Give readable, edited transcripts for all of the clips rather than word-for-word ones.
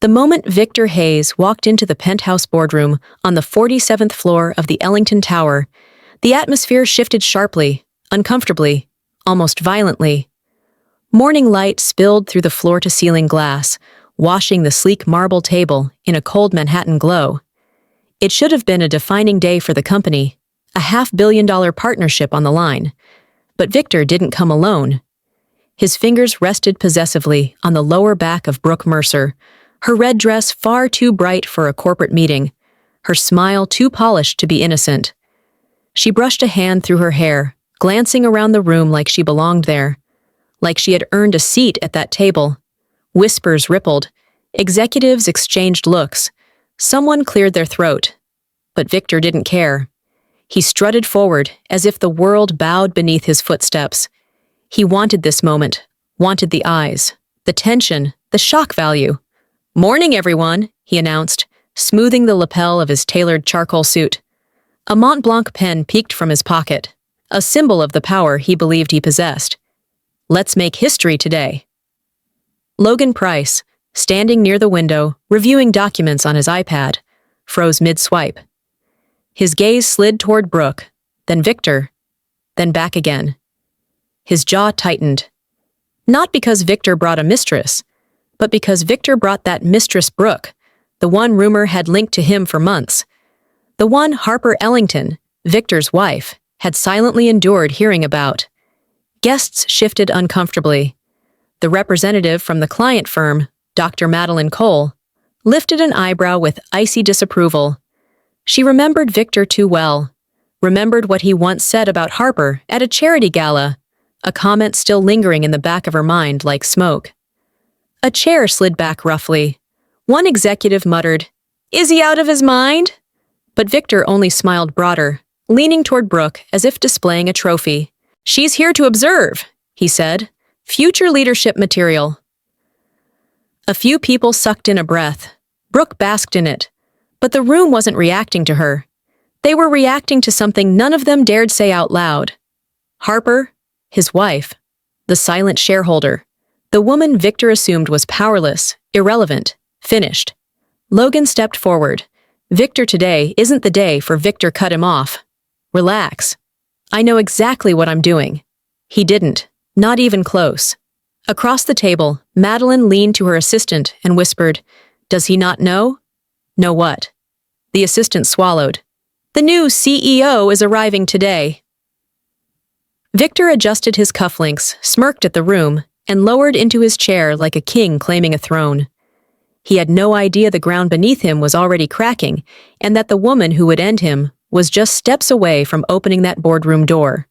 The moment Victor Hayes walked into the penthouse boardroom on the 47th floor of the Ellington Tower, the atmosphere shifted sharply, uncomfortably, almost violently. Morning light spilled through the floor-to-ceiling glass, washing the sleek marble table in a cold Manhattan glow. It should have been a defining day for the company, a $500 million partnership on the line. But Victor didn't come alone. His fingers rested possessively on the lower back of Brooke Mercer, her red dress far too bright for a corporate meeting, her smile too polished to be innocent. She brushed a hand through her hair, glancing around the room like she belonged there, like she had earned a seat at that table. Whispers rippled, executives exchanged looks, someone cleared their throat. But Victor didn't care. He strutted forward as if the world bowed beneath his footsteps. He wanted this moment, wanted the eyes, the tension, the shock value. "Morning, everyone," he announced, smoothing the lapel of his tailored charcoal suit. A Mont Blanc pen peeked from his pocket, a symbol of the power he believed he possessed. "Let's make history today." Logan Price, standing near the window, reviewing documents on his iPad, froze mid-swipe. His gaze slid toward Brooke, then Victor, then back again. His jaw tightened. Not because Victor brought a mistress, but because Victor brought that Mistress Brooke, the one rumor had linked to him for months. The one Harper Ellington, Victor's wife, had silently endured hearing about. Guests shifted uncomfortably. The representative from the client firm, Dr. Madeline Cole, lifted an eyebrow with icy disapproval. She remembered Victor too well, remembered what he once said about Harper at a charity gala, a comment still lingering in the back of her mind like smoke. A chair slid back roughly. One executive muttered, "Is he out of his mind?" But Victor only smiled broader, leaning toward Brooke as if displaying a trophy. "She's here to observe," he said. "Future leadership material." A few people sucked in a breath. Brooke basked in it. But the room wasn't reacting to her. They were reacting to something none of them dared say out loud. Harper, his wife, the silent shareholder, the woman Victor assumed was powerless, irrelevant, finished. Logan stepped forward. "Victor, today isn't the day for Victor. Cut him off. Relax. I know exactly what I'm doing." He didn't, not even close. Across the table, Madeline leaned to her assistant and whispered, "Does he not know?" "Know what?" The assistant swallowed. "The new CEO is arriving today." Victor adjusted his cufflinks, smirked at the room, and lowered into his chair like a king claiming a throne. He had no idea the ground beneath him was already cracking, and that the woman who would end him was just steps away from opening that boardroom door.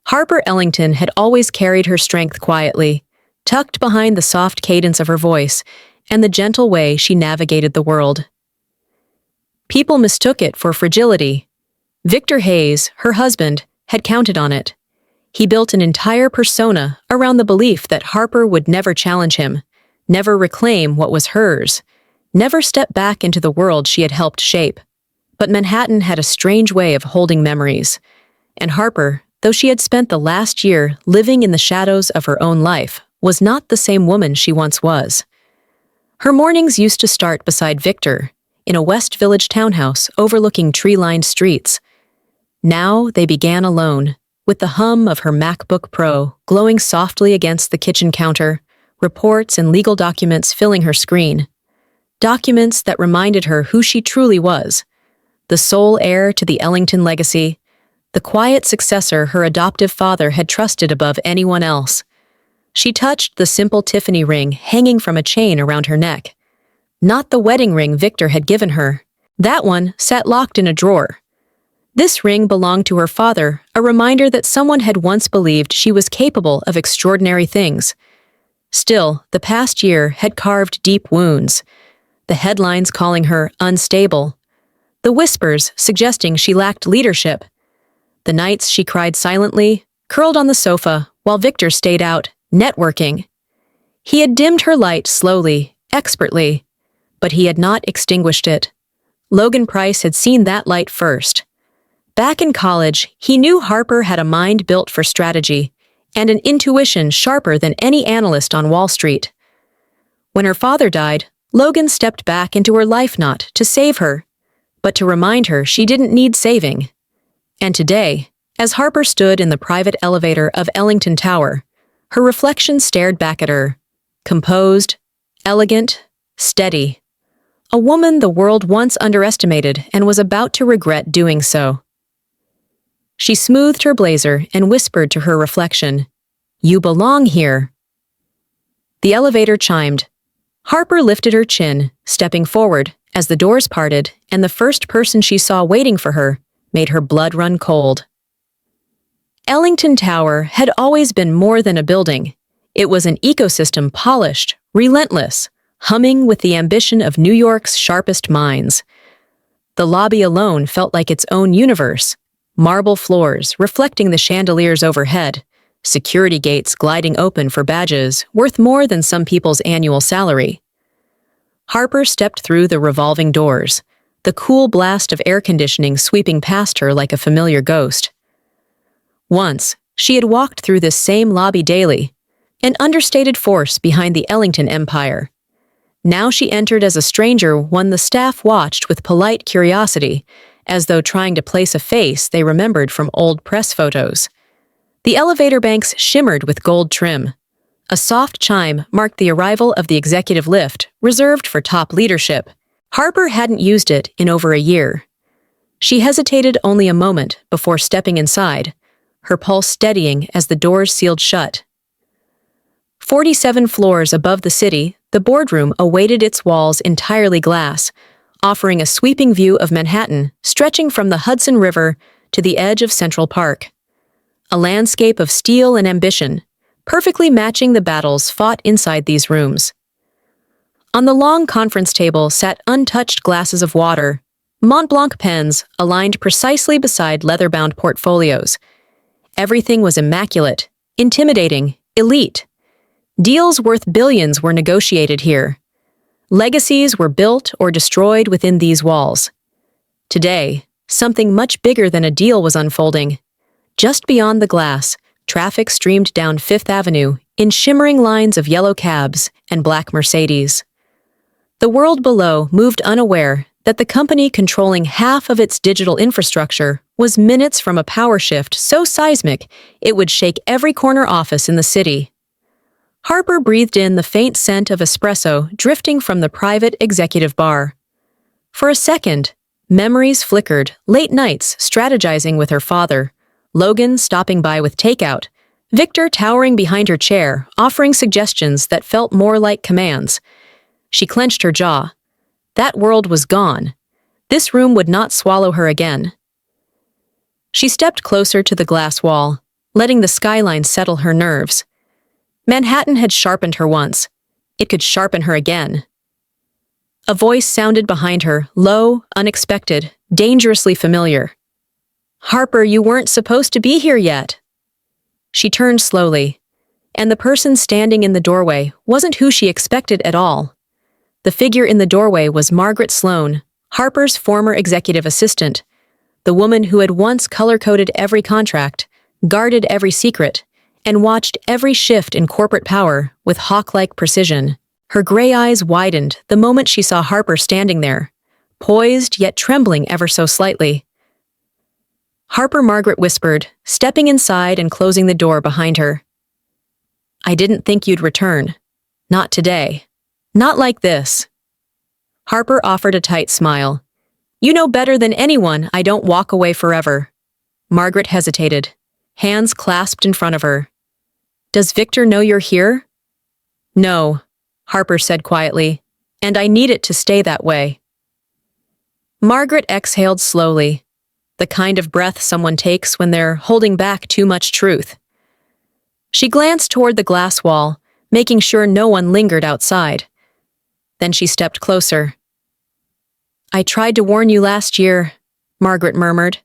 Harper Ellington had always carried her strength quietly, tucked behind the soft cadence of her voice and the gentle way she navigated the world. People mistook it for fragility. Victor Hayes, her husband, had counted on it. He built an entire persona around the belief that Harper would never challenge him, never reclaim what was hers, never step back into the world she had helped shape. But Manhattan had a strange way of holding memories, and Harper, though she had spent the last year living in the shadows of her own life, was not the same woman she once was. Her mornings used to start beside Victor, in a West Village townhouse overlooking tree-lined streets. Now they began alone, with the hum of her MacBook Pro glowing softly against the kitchen counter, reports and legal documents filling her screen. Documents that reminded her who she truly was, the sole heir to the Ellington legacy, the quiet successor her adoptive father had trusted above anyone else. She touched the simple Tiffany ring hanging from a chain around her neck. Not the wedding ring Victor had given her. That one sat locked in a drawer. This ring belonged to her father, a reminder that someone had once believed she was capable of extraordinary things. Still, the past year had carved deep wounds. The headlines calling her unstable. The whispers suggesting she lacked leadership. The nights she cried silently, curled on the sofa, while Victor stayed out, networking. He had dimmed her light slowly, expertly, but he had not extinguished it. Logan Price had seen that light first. Back in college, he knew Harper had a mind built for strategy, and an intuition sharper than any analyst on Wall Street. When her father died, Logan stepped back into her life not to save her, but to remind her she didn't need saving. And today, as Harper stood in the private elevator of Ellington Tower, her reflection stared back at her, composed, elegant, steady. A woman the world once underestimated and was about to regret doing so. She smoothed her blazer and whispered to her reflection, "You belong here." The elevator chimed. Harper lifted her chin, stepping forward as the doors parted, and the first person she saw waiting for her made her blood run cold. Ellington Tower had always been more than a building. It was an ecosystem polished, relentless, humming with the ambition of New York's sharpest minds. The lobby alone felt like its own universe, marble floors reflecting the chandeliers overhead, security gates gliding open for badges worth more than some people's annual salary. Harper stepped through the revolving doors, the cool blast of air conditioning sweeping past her like a familiar ghost. Once, she had walked through this same lobby daily, an understated force behind the Ellington empire. Now she entered as a stranger, one the staff watched with polite curiosity, as though trying to place a face they remembered from old press photos. The elevator banks shimmered with gold trim. A soft chime marked the arrival of the executive lift, reserved for top leadership. Harper hadn't used it in over a year. She hesitated only a moment before stepping inside, her pulse steadying as the doors sealed shut. 47 floors above the city, the boardroom awaited, its walls entirely glass, offering a sweeping view of Manhattan stretching from the Hudson River to the edge of Central Park. A landscape of steel and ambition, perfectly matching the battles fought inside these rooms. On the long conference table sat untouched glasses of water, Mont Blanc pens aligned precisely beside leather-bound portfolios. Everything was immaculate, intimidating, elite. Deals worth billions were negotiated here. Legacies were built or destroyed within these walls. Today, something much bigger than a deal was unfolding. Just beyond the glass, traffic streamed down Fifth Avenue in shimmering lines of yellow cabs and black Mercedes. The world below moved unaware that the company controlling half of its digital infrastructure was minutes from a power shift so seismic it would shake every corner office in the city. Harper breathed in the faint scent of espresso drifting from the private executive bar. For a second, memories flickered, late nights strategizing with her father, Logan stopping by with takeout, Victor towering behind her chair, offering suggestions that felt more like commands. She clenched her jaw. That world was gone. This room would not swallow her again. She stepped closer to the glass wall, letting the skyline settle her nerves. Manhattan had sharpened her once. It could sharpen her again. A voice sounded behind her, low, unexpected, dangerously familiar. "Harper, you weren't supposed to be here yet." She turned slowly, and the person standing in the doorway wasn't who she expected at all. The figure in the doorway was Margaret Sloan, Harper's former executive assistant, the woman who had once color-coded every contract, guarded every secret, and watched every shift in corporate power with hawk-like precision. Her gray eyes widened the moment she saw Harper standing there, poised yet trembling ever so slightly. "Harper," Margaret whispered, stepping inside and closing the door behind her. "I didn't think you'd return. Not today. Not like this." Harper offered a tight smile. "You know better than anyone I don't walk away forever." Margaret hesitated, hands clasped in front of her. "Does Victor know you're here?" "No," Harper said quietly, "and I need it to stay that way." Margaret exhaled slowly, the kind of breath someone takes when they're holding back too much truth. She glanced toward the glass wall, making sure no one lingered outside. Then she stepped closer. "I tried to warn you last year," Margaret murmured.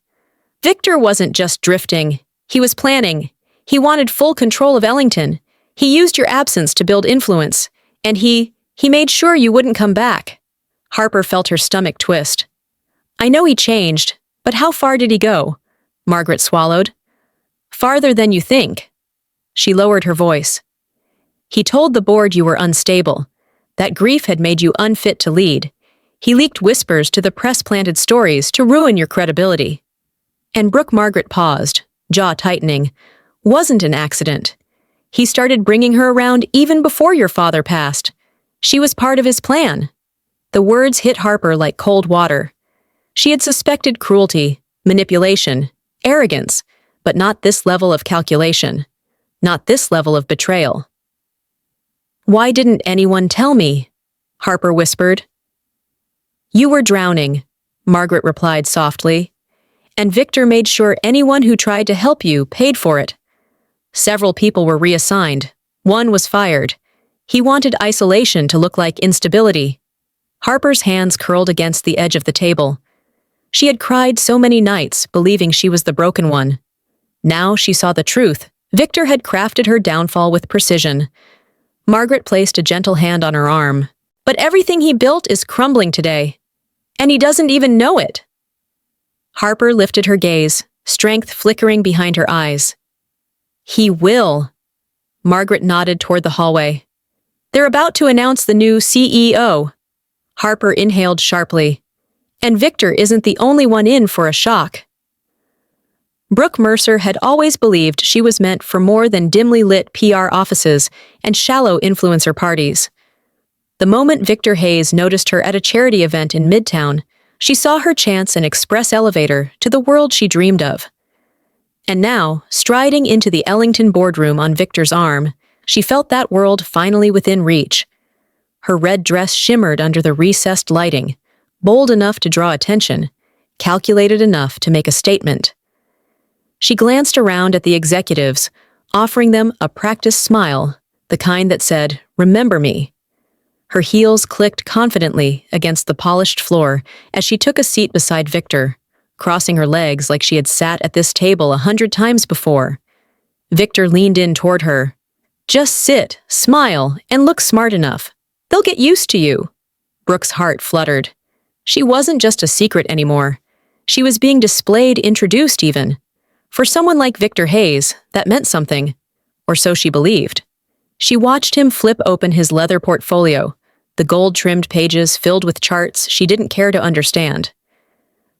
"Victor wasn't just drifting. He was planning. He wanted full control of Ellington. He used your absence to build influence, and he made sure you wouldn't come back." Harper felt her stomach twist. "I know he changed, but how far did he go?" Margaret swallowed. "Farther than you think." She lowered her voice. "He told the board you were unstable, That grief had made you unfit to lead. He leaked whispers to the press-planted stories to ruin your credibility. And Brooke Margaret paused, jaw tightening. Wasn't an accident. He started bringing her around even before your father passed. She was part of his plan. The words hit Harper like cold water. She had suspected cruelty, manipulation, arrogance, but not this level of calculation. Not this level of betrayal. "Why didn't anyone tell me?" Harper whispered. "You were drowning," Margaret replied softly. "And Victor made sure anyone who tried to help you paid for it. Several people were reassigned. One was fired. He wanted isolation to look like instability." Harper's hands curled against the edge of the table. She had cried so many nights, believing she was the broken one. Now she saw the truth. Victor had crafted her downfall with precision. Margaret placed a gentle hand on her arm. "But everything he built is crumbling today. And he doesn't even know it." Harper lifted her gaze, strength flickering behind her eyes. "He will." Margaret nodded toward the hallway. "They're about to announce the new CEO." Harper inhaled sharply. "And Victor isn't the only one in for a shock." Brooke Mercer had always believed she was meant for more than dimly lit PR offices and shallow influencer parties. The moment Victor Hayes noticed her at a charity event in Midtown, she saw her chance an express elevator to the world she dreamed of. And now, striding into the Ellington boardroom on Victor's arm, she felt that world finally within reach. Her red dress shimmered under the recessed lighting, bold enough to draw attention, calculated enough to make a statement. She glanced around at the executives, offering them a practiced smile, the kind that said, "Remember me." Her heels clicked confidently against the polished floor as she took a seat beside Victor, crossing her legs like she had sat at this table 100 times before. Victor leaned in toward her. "Just sit, smile, and look smart enough. They'll get used to you." Brooke's heart fluttered. She wasn't just a secret anymore. She was being displayed, introduced even. For someone like Victor Hayes, that meant something. Or so she believed. She watched him flip open his leather portfolio, the gold-trimmed pages filled with charts she didn't care to understand.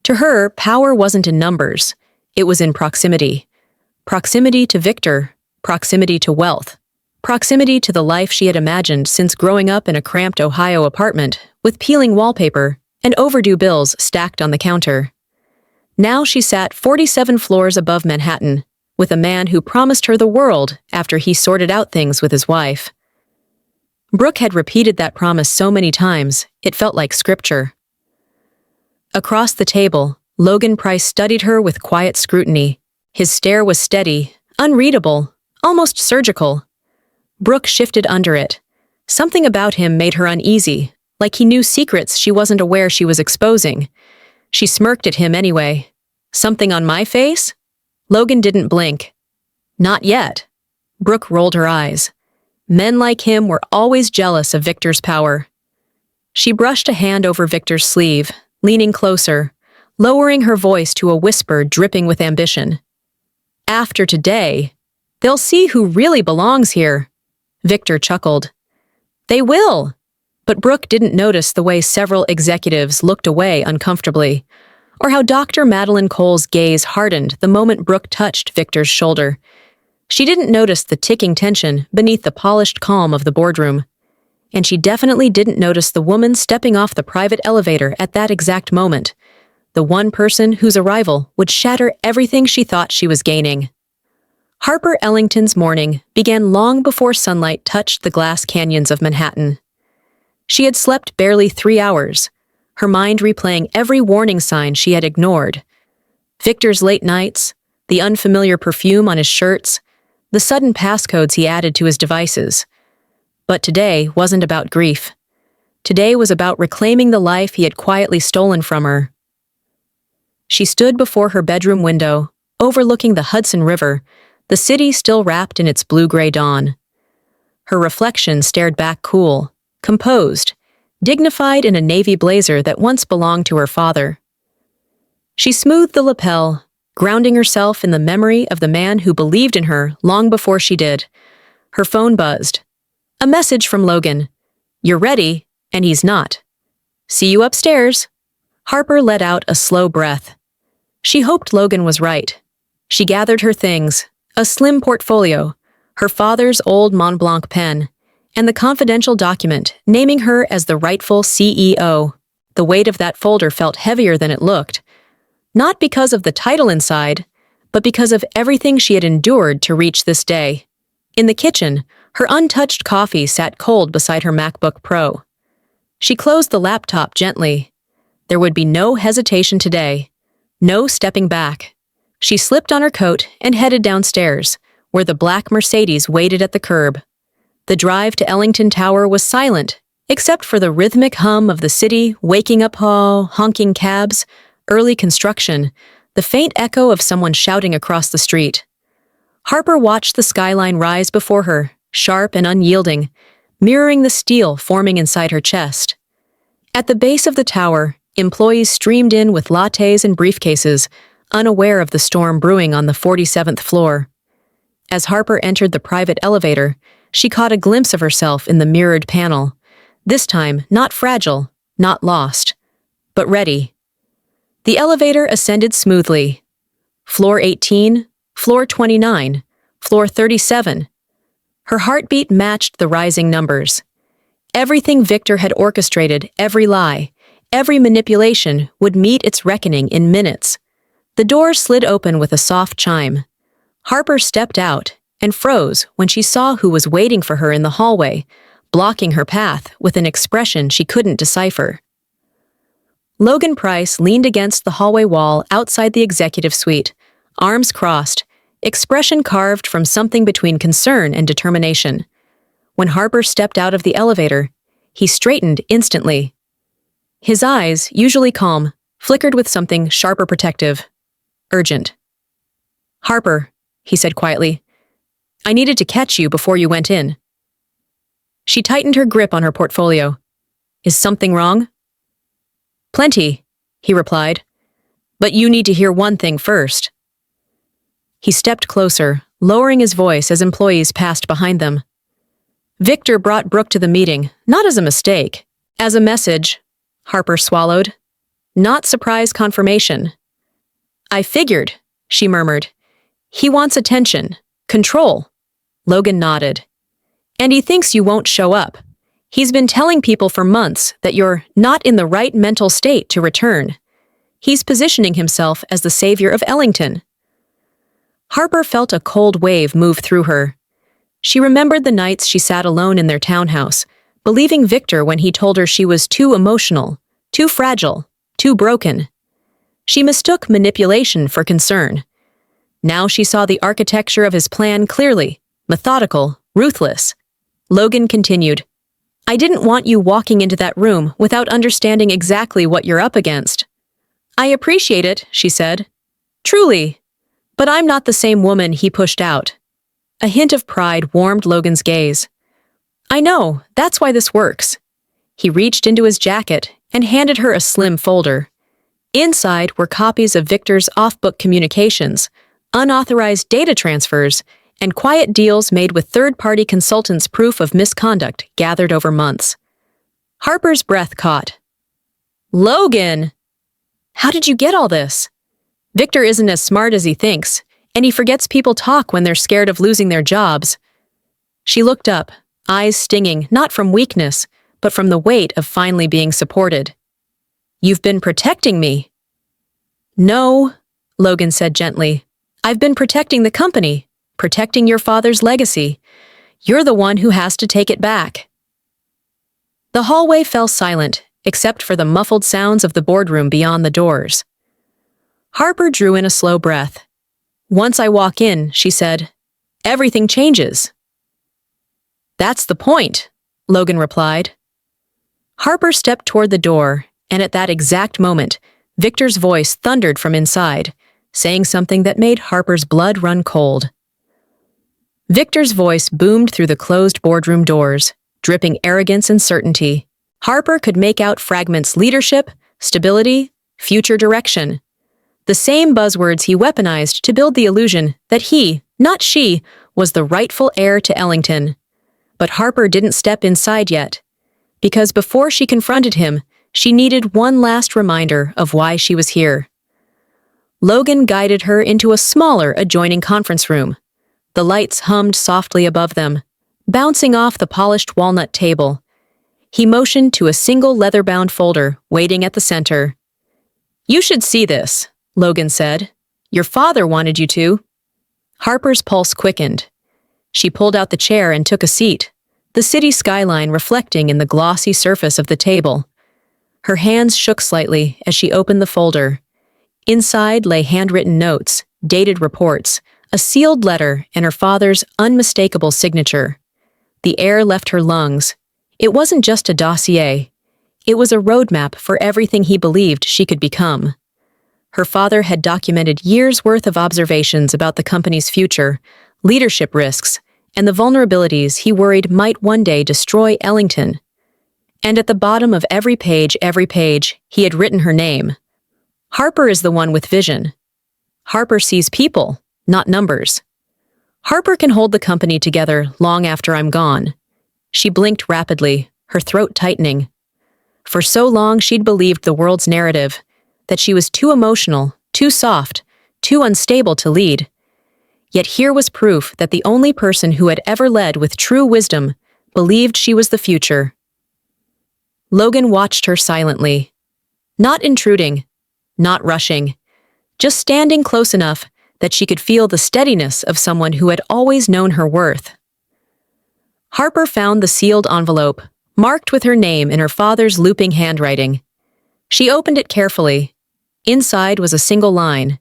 To her, power wasn't in numbers. It was in proximity. Proximity to Victor, proximity to wealth, proximity to the life she had imagined since growing up in a cramped Ohio apartment with peeling wallpaper and overdue bills stacked on the counter. Now she sat 47 floors above Manhattan, with a man who promised her the world after he sorted out things with his wife. Brooke had repeated that promise so many times, it felt like scripture. Across the table, Logan Price studied her with quiet scrutiny. His stare was steady, unreadable, almost surgical. Brooke shifted under it. Something about him made her uneasy, like he knew secrets she wasn't aware she was exposing. She smirked at him anyway. "Something on my face?" Logan didn't blink. "Not yet." Brooke rolled her eyes. Men like him were always jealous of Victor's power. She brushed a hand over Victor's sleeve, leaning closer, lowering her voice to a whisper dripping with ambition. "After today, they'll see who really belongs here." Victor chuckled. "They will." But Brooke didn't notice the way several executives looked away uncomfortably, or how Dr. Madeline Cole's gaze hardened the moment Brooke touched Victor's shoulder. She didn't notice the ticking tension beneath the polished calm of the boardroom. And she definitely didn't notice the woman stepping off the private elevator at that exact moment, the one person whose arrival would shatter everything she thought she was gaining. Harper Ellington's morning began long before sunlight touched the glass canyons of Manhattan. She had slept barely 3 hours, her mind replaying every warning sign she had ignored. Victor's late nights, the unfamiliar perfume on his shirts, the sudden passcodes he added to his devices. But today wasn't about grief. Today was about reclaiming the life he had quietly stolen from her. She stood before her bedroom window, overlooking the Hudson River, the city still wrapped in its blue-gray dawn. Her reflection stared back cool, composed, dignified in a navy blazer that once belonged to her father. She smoothed the lapel, grounding herself in the memory of the man who believed in her long before she did. Her phone buzzed. A message from Logan. You're ready, and he's not. See you upstairs. Harper let out a slow breath. She hoped Logan was right. She gathered her things, a slim portfolio, her father's old Mont Blanc pen, and the confidential document naming her as the rightful CEO. The weight of that folder felt heavier than it looked, not because of the title inside, but because of everything she had endured to reach this day. In the kitchen, her untouched coffee sat cold beside her MacBook Pro. She closed the laptop gently. There would be no hesitation today, no stepping back. She slipped on her coat and headed downstairs, where the black Mercedes waited at the curb. The drive to Ellington Tower was silent, except for the rhythmic hum of the city waking up, honking cabs, early construction, the faint echo of someone shouting across the street. Harper watched the skyline rise before her, sharp and unyielding, mirroring the steel forming inside her chest. At the base of the tower, employees streamed in with lattes and briefcases, unaware of the storm brewing on the 47th floor. As Harper entered the private elevator, she caught a glimpse of herself in the mirrored panel, this time not fragile, not lost, but ready. The elevator ascended smoothly. Floor 18, floor 29, floor 37. Her heartbeat matched the rising numbers. Everything Victor had orchestrated, every lie, every manipulation, would meet its reckoning in minutes. The door slid open with a soft chime. Harper stepped out and froze when she saw who was waiting for her in the hallway, blocking her path with an expression she couldn't decipher. Logan Price leaned against the hallway wall outside the executive suite, arms crossed, expression carved from something between concern and determination. When Harper stepped out of the elevator, he straightened instantly. His eyes, usually calm, flickered with something sharper protective. Urgent. "Harper," he said quietly, "I needed to catch you before you went in." She tightened her grip on her portfolio. "Is something wrong?" "Plenty," he replied. "But you need to hear one thing first." He stepped closer, lowering his voice as employees passed behind them. Victor brought Brooke to the meeting, not as a mistake, as a message. Harper swallowed. Not surprise confirmation. "I figured," she murmured. "He wants attention, control." Logan nodded. "And he thinks you won't show up. He's been telling people for months that you're not in the right mental state to return. He's positioning himself as the savior of Ellington." Harper felt a cold wave move through her. She remembered the nights she sat alone in their townhouse, believing Victor when he told her she was too emotional, too fragile, too broken. She mistook manipulation for concern. Now she saw the architecture of his plan clearly, methodical, ruthless. Logan continued, "I didn't want you walking into that room without understanding exactly what you're up against." "I appreciate it," she said. "Truly. But I'm not the same woman he pushed out." A hint of pride warmed Logan's gaze. "I know, that's why this works." He reached into his jacket and handed her a slim folder. Inside were copies of Victor's off-book communications, unauthorized data transfers, and quiet deals made with third-party consultants' proof of misconduct gathered over months. Harper's breath caught. "Logan! How did you get all this?" Victor isn't as smart as he thinks, and he forgets people talk when they're scared of losing their jobs. She looked up, eyes stinging not from weakness, but from the weight of finally being supported. "You've been protecting me." "No," Logan said gently. "I've been protecting the company, protecting your father's legacy. You're the one who has to take it back." The hallway fell silent, except for the muffled sounds of the boardroom beyond the doors. Harper drew in a slow breath. "Once I walk in," she said, "everything changes." "That's the point," Logan replied. Harper stepped toward the door, and at that exact moment, Victor's voice thundered from inside, saying something that made Harper's blood run cold. Victor's voice boomed through the closed boardroom doors, dripping arrogance and certainty. Harper could make out fragments: leadership, stability, future direction. The same buzzwords he weaponized to build the illusion that he, not she, was the rightful heir to Ellington. But Harper didn't step inside yet, because before she confronted him, she needed one last reminder of why she was here. Logan guided her into a smaller adjoining conference room. The lights hummed softly above them, bouncing off the polished walnut table. He motioned to a single leather-bound folder waiting at the center. "You should see this," Logan said. "Your father wanted you to." Harper's pulse quickened. She pulled out the chair and took a seat, the city skyline reflecting in the glossy surface of the table. Her hands shook slightly as she opened the folder. Inside lay handwritten notes, dated reports, a sealed letter, and her father's unmistakable signature. The air left her lungs. It wasn't just a dossier. It was a roadmap for everything he believed she could become. Her father had documented years' worth of observations about the company's future, leadership risks, and the vulnerabilities he worried might one day destroy Ellington. And at the bottom of every page, he had written her name. Harper is the one with vision. Harper sees people, not numbers. Harper can hold the company together long after I'm gone. She blinked rapidly, her throat tightening. For so long she'd believed the world's narrative, that she was too emotional, too soft, too unstable to lead. Yet here was proof that the only person who had ever led with true wisdom believed she was the future. Logan watched her silently. Not intruding, not rushing, just standing close enough that she could feel the steadiness of someone who had always known her worth. Harper found the sealed envelope, marked with her name in her father's looping handwriting. She opened it carefully. Inside was a single line.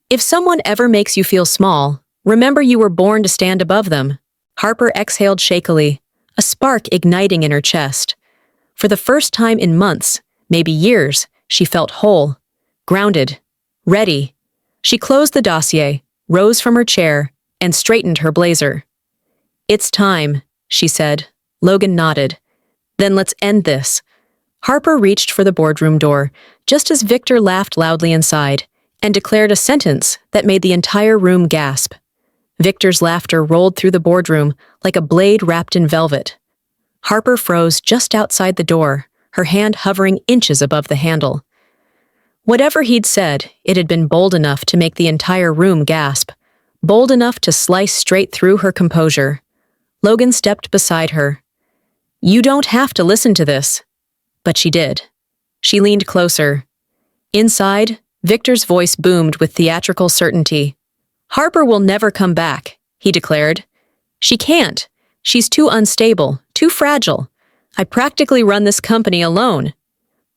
"If someone ever makes you feel small, remember you were born to stand above them." Harper exhaled shakily, a spark igniting in her chest. For the first time in months, maybe years, she felt whole, grounded, ready. She closed the dossier, rose from her chair, and straightened her blazer. "It's time," she said. Logan nodded. "Then let's end this." Harper reached for the boardroom door, just as Victor laughed loudly inside, and declared a sentence that made the entire room gasp. Victor's laughter rolled through the boardroom like a blade wrapped in velvet. Harper froze just outside the door, her hand hovering inches above the handle. Whatever he'd said, it had been bold enough to make the entire room gasp, bold enough to slice straight through her composure. Logan stepped beside her. "You don't have to listen to this." But she did. She leaned closer. Inside, Victor's voice boomed with theatrical certainty. "Harper will never come back," he declared. "She can't. She's too unstable, too fragile. I practically run this company alone."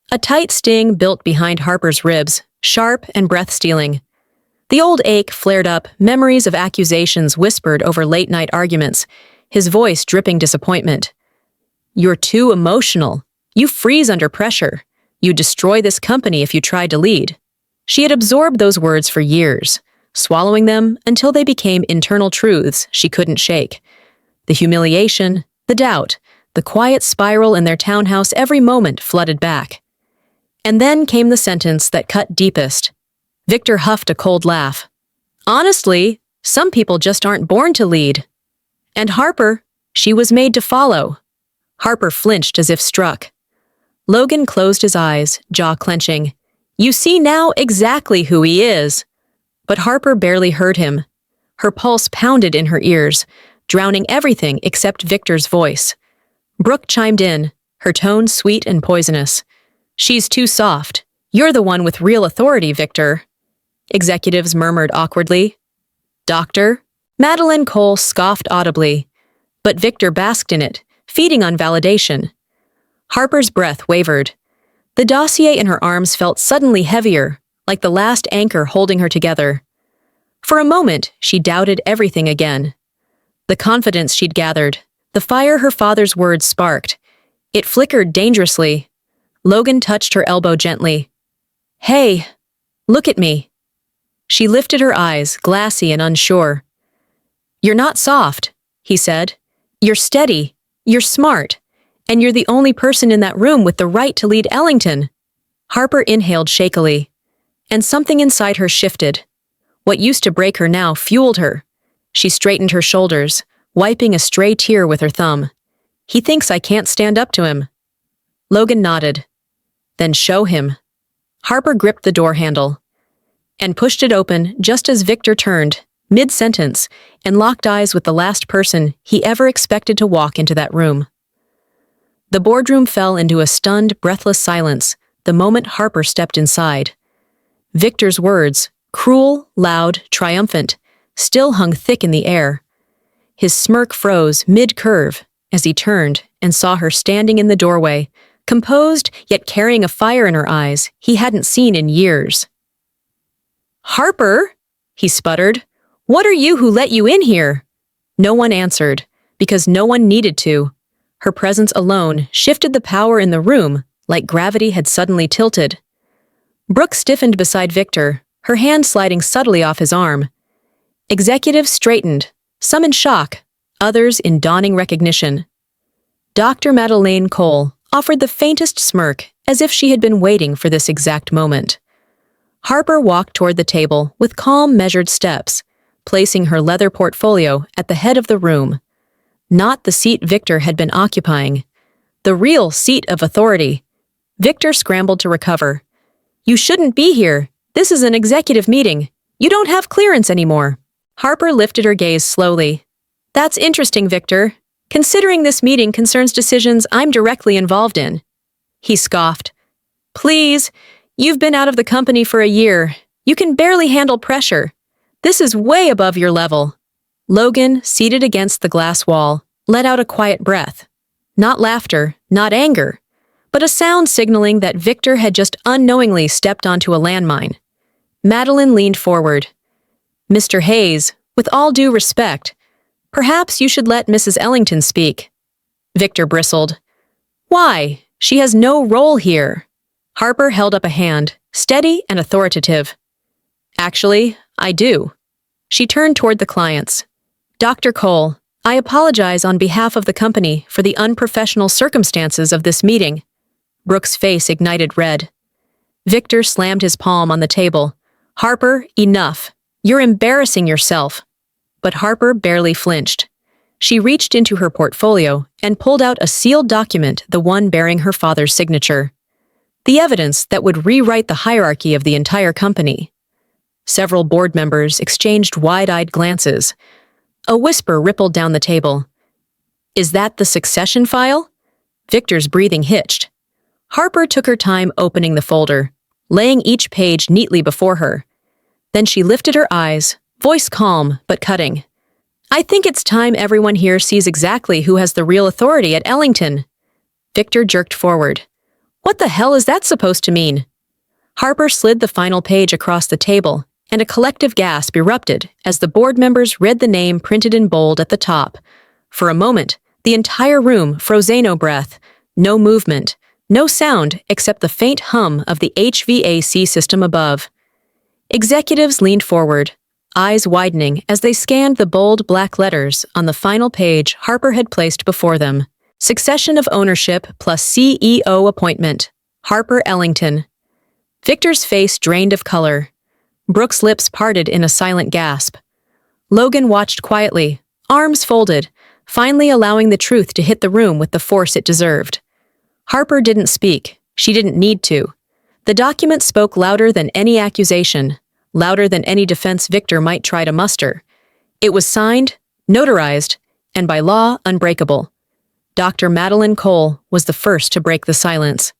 A tight sting built behind Harper's ribs, sharp and breath-stealing. The old ache flared up, memories of accusations whispered over late-night arguments, his voice dripping disappointment. "You're too emotional. You freeze under pressure. You destroy this company if you tried to lead." She had absorbed those words for years, swallowing them until they became internal truths she couldn't shake. The humiliation, the doubt, the quiet spiral in their townhouse every moment flooded back. And then came the sentence that cut deepest. Victor huffed a cold laugh. "Honestly, some people just aren't born to lead." And Harper, she was made to follow. Harper flinched as if struck. Logan closed his eyes, jaw clenching. "You see now exactly who he is." But Harper barely heard him. Her pulse pounded in her ears, drowning everything except Victor's voice. Brooke chimed in, her tone sweet and poisonous. "She's too soft. You're the one with real authority, Victor." Executives murmured awkwardly. "Doctor?" Madeline Cole scoffed audibly. But Victor basked in it, feeding on validation. Harper's breath wavered. The dossier in her arms felt suddenly heavier, like the last anchor holding her together. For a moment, she doubted everything again. The confidence she'd gathered, the fire her father's words sparked. It flickered dangerously. Logan touched her elbow gently. "Hey, look at me." She lifted her eyes, glassy and unsure. "You're not soft," he said. "You're steady, you're smart, and you're the only person in that room with the right to lead Ellington." Harper inhaled shakily, and something inside her shifted. What used to break her now fueled her. She straightened her shoulders, wiping a stray tear with her thumb. "He thinks I can't stand up to him." Logan nodded. Then show him. Harper gripped the door handle and pushed it open just as Victor turned, mid-sentence, and locked eyes with the last person he ever expected to walk into that room. The boardroom fell into a stunned, breathless silence the moment Harper stepped inside. Victor's words, cruel, loud, triumphant, still hung thick in the air. His smirk froze mid-curve as he turned and saw her standing in the doorway, composed yet carrying a fire in her eyes he hadn't seen in years. "Harper," he sputtered, "what are you who let you in here?" No one answered, because no one needed to. Her presence alone shifted the power in the room like gravity had suddenly tilted. Brooke stiffened beside Victor, her hand sliding subtly off his arm. Executives straightened, some in shock, others in dawning recognition. Dr. Madeleine Cole offered the faintest smirk as if she had been waiting for this exact moment. Harper walked toward the table with calm, measured steps, placing her leather portfolio at the head of the room. Not the seat Victor had been occupying. The real seat of authority. Victor scrambled to recover. "You shouldn't be here. This is an executive meeting. You don't have clearance anymore." Harper lifted her gaze slowly. "That's interesting, Victor, considering this meeting concerns decisions I'm directly involved in." He scoffed. "Please, you've been out of the company for a year. You can barely handle pressure. This is way above your level." Logan, seated against the glass wall, let out a quiet breath. Not laughter, not anger, but a sound signaling that Victor had just unknowingly stepped onto a landmine. Madeline leaned forward. "Mr. Hayes, with all due respect, perhaps you should let Mrs. Ellington speak." Victor bristled. "Why? She has no role here." Harper held up a hand, steady and authoritative. "Actually, I do." She turned toward the clients. "Dr. Cole, I apologize on behalf of the company for the unprofessional circumstances of this meeting." Brooke's face ignited red. Victor slammed his palm on the table. "Harper, enough. You're embarrassing yourself." But Harper barely flinched. She reached into her portfolio and pulled out a sealed document, the one bearing her father's signature. The evidence that would rewrite the hierarchy of the entire company. Several board members exchanged wide-eyed glances. A whisper rippled down the table. "Is that the succession file?" Victor's breathing hitched. Harper took her time opening the folder, laying each page neatly before her. Then she lifted her eyes, voice calm but cutting. "I think it's time everyone here sees exactly who has the real authority at Ellington." Victor jerked forward. "What the hell is that supposed to mean?" Harper slid the final page across the table, and a collective gasp erupted as the board members read the name printed in bold at the top. For a moment, the entire room froze. No breath, no movement, no sound except the faint hum of the HVAC system above. Executives leaned forward, eyes widening as they scanned the bold black letters on the final page Harper had placed before them. Succession of ownership plus CEO appointment. Harper Ellington. Victor's face drained of color. Brooke's lips parted in a silent gasp. Logan watched quietly, arms folded, finally allowing the truth to hit the room with the force it deserved. Harper didn't speak. She didn't need to. The document spoke louder than any accusation, louder than any defense Victor might try to muster. It was signed, notarized, and by law unbreakable. Dr. Madeleine Cole was the first to break the silence.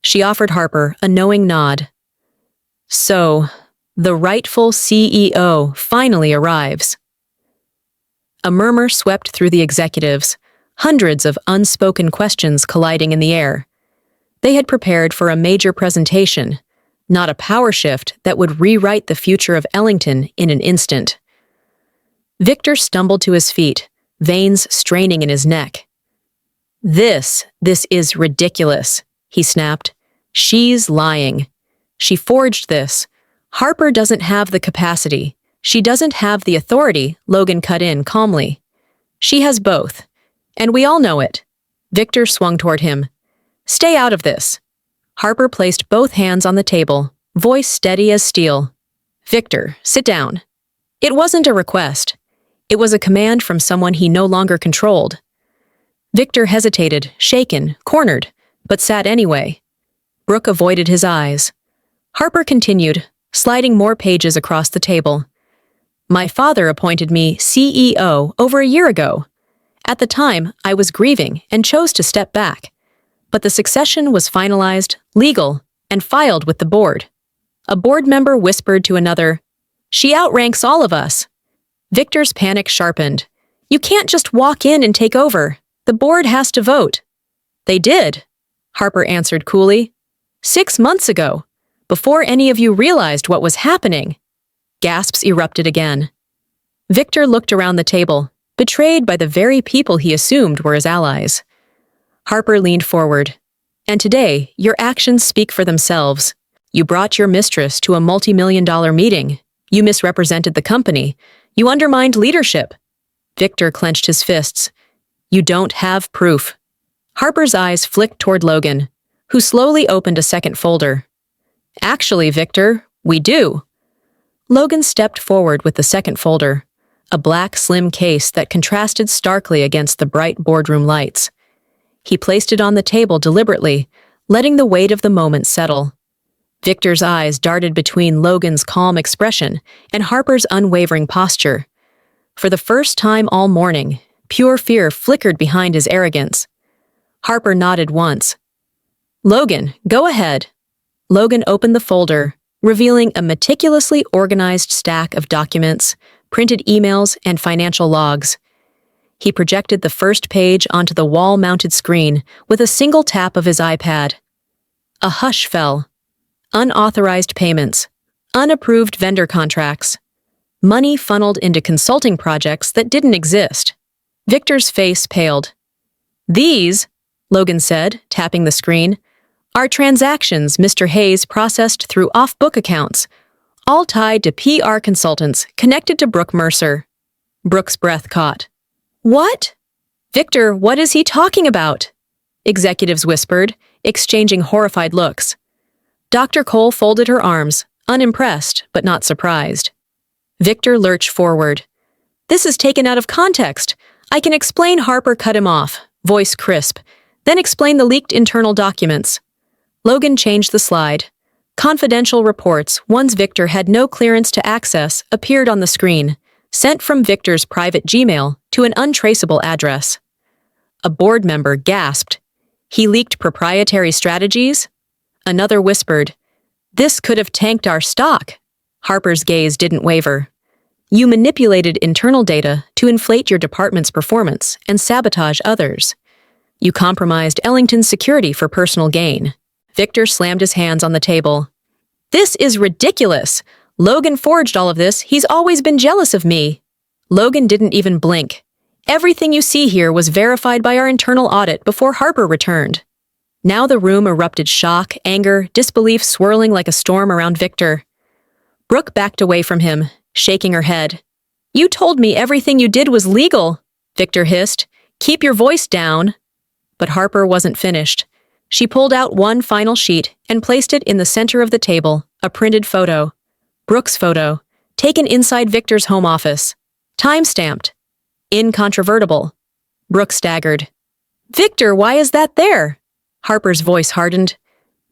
She offered Harper a knowing nod. "So, the rightful CEO finally arrives." A murmur swept through the executives, hundreds of unspoken questions colliding in the air. They had prepared for a major presentation, not a power shift that would rewrite the future of Ellington in an instant. Victor stumbled to his feet, veins straining in his neck. This is ridiculous," he snapped. "She's lying. She forged this. Harper doesn't have the capacity. She doesn't have the authority," Logan cut in calmly. "She has both. And we all know it." Victor swung toward him. "Stay out of this." Harper placed both hands on the table, voice steady as steel. "Victor, sit down." It wasn't a request. It was a command from someone he no longer controlled. Victor hesitated, shaken, cornered, but sat anyway. Brooke avoided his eyes. Harper continued, sliding more pages across the table. My father appointed me CEO over a year ago. At the time, I was grieving and chose to step back. But the succession was finalized, legal, and filed with the board. A board member whispered to another, "She outranks all of us." Victor's panic sharpened. "You can't just walk in and take over. The board has to vote." "They did," Harper answered coolly. "6 months ago, before any of you realized what was happening." Gasps erupted again. Victor looked around the table, betrayed by the very people he assumed were his allies. Harper leaned forward. "And today, your actions speak for themselves. You brought your mistress to a multi-million-dollar meeting. You misrepresented the company. You undermined leadership." Victor clenched his fists. "You don't have proof." Harper's eyes flicked toward Logan, who slowly opened a second folder. "Actually, Victor, we do." Logan stepped forward with the second folder, a black, slim case that contrasted starkly against the bright boardroom lights. He placed it on the table deliberately, letting the weight of the moment settle. Victor's eyes darted between Logan's calm expression and Harper's unwavering posture. For the first time all morning, pure fear flickered behind his arrogance. Harper nodded once. "Logan, go ahead." Logan opened the folder, revealing a meticulously organized stack of documents, printed emails, and financial logs. He projected the first page onto the wall-mounted screen with a single tap of his iPad. A hush fell. Unauthorized payments, unapproved vendor contracts, money funneled into consulting projects that didn't exist. Victor's face paled. "These," Logan said, tapping the screen, "are transactions Mr. Hayes processed through off-book accounts, all tied to PR consultants connected to Brooke Mercer." Brooke's breath caught. "What?" "Victor, what is he talking about?" Executives whispered, exchanging horrified looks. Dr. Cole folded her arms, unimpressed but not surprised. Victor lurched forward. "This is taken out of context. I can explain." Harper cut him off, voice crisp, then explain the leaked internal documents. Logan changed the slide. Confidential reports, ones Victor had no clearance to access, appeared on the screen, sent from Victor's private Gmail to an untraceable address. A board member gasped. "He leaked proprietary strategies?" Another whispered, "This could have tanked our stock." Harper's gaze didn't waver. "You manipulated internal data to inflate your department's performance and sabotage others. You compromised Ellington's security for personal gain." Victor slammed his hands on the table. "This is ridiculous. Logan forged all of this. He's always been jealous of me." Logan didn't even blink. "Everything you see here was verified by our internal audit before Harper returned." Now the room erupted, shock, anger, disbelief swirling like a storm around Victor. Brooke backed away from him, shaking her head. "You told me everything you did was legal," Victor hissed. "Keep your voice down." But Harper wasn't finished. She pulled out one final sheet and placed it in the center of the table, a printed photo. Brooke's photo, taken inside Victor's home office. Time-stamped. Incontrovertible. Brooke staggered. "Victor, why is that there?" Harper's voice hardened.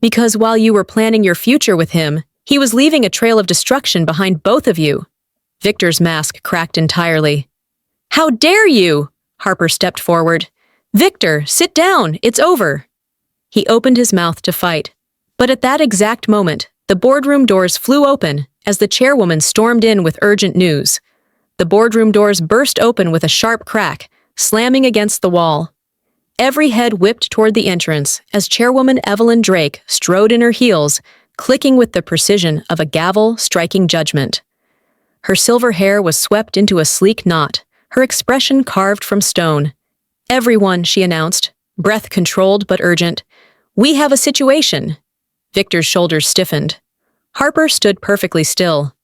"Because while you were planning your future with him, he was leaving a trail of destruction behind both of you." Victor's mask cracked entirely. "How dare you?" Harper stepped forward. "Victor, sit down, it's over." He opened his mouth to fight, but at that exact moment, the boardroom doors flew open as the chairwoman stormed in with urgent news. The boardroom doors burst open with a sharp crack, slamming against the wall. Every head whipped toward the entrance as Chairwoman Evelyn Drake strode in her heels, clicking with the precision of a gavel striking judgment. Her silver hair was swept into a sleek knot, her expression carved from stone. "Everyone," she announced, breath controlled but urgent. "We have a situation." Victor's shoulders stiffened. Harper stood perfectly still.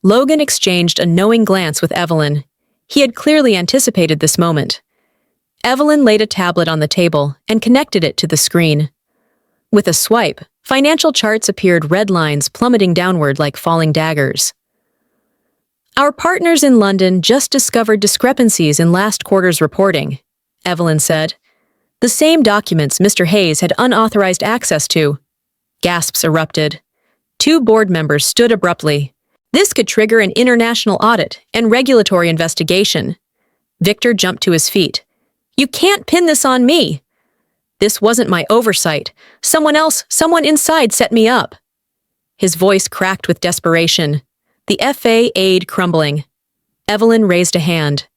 Logan exchanged a knowing glance with Evelyn. He had clearly anticipated this moment. Evelyn laid a tablet on the table and connected it to the screen. With a swipe, financial charts appeared, red lines plummeting downward like falling daggers. "Our partners in London just discovered discrepancies in last quarter's reporting," Evelyn said. The same documents Mr. Hayes had unauthorized access to. Gasps erupted. Two board members stood abruptly. This could trigger an international audit and regulatory investigation. Victor jumped to his feet. You can't pin this on me. This wasn't my oversight. Someone inside set me up. His voice cracked with desperation. The FA aide crumbling. Evelyn raised a hand.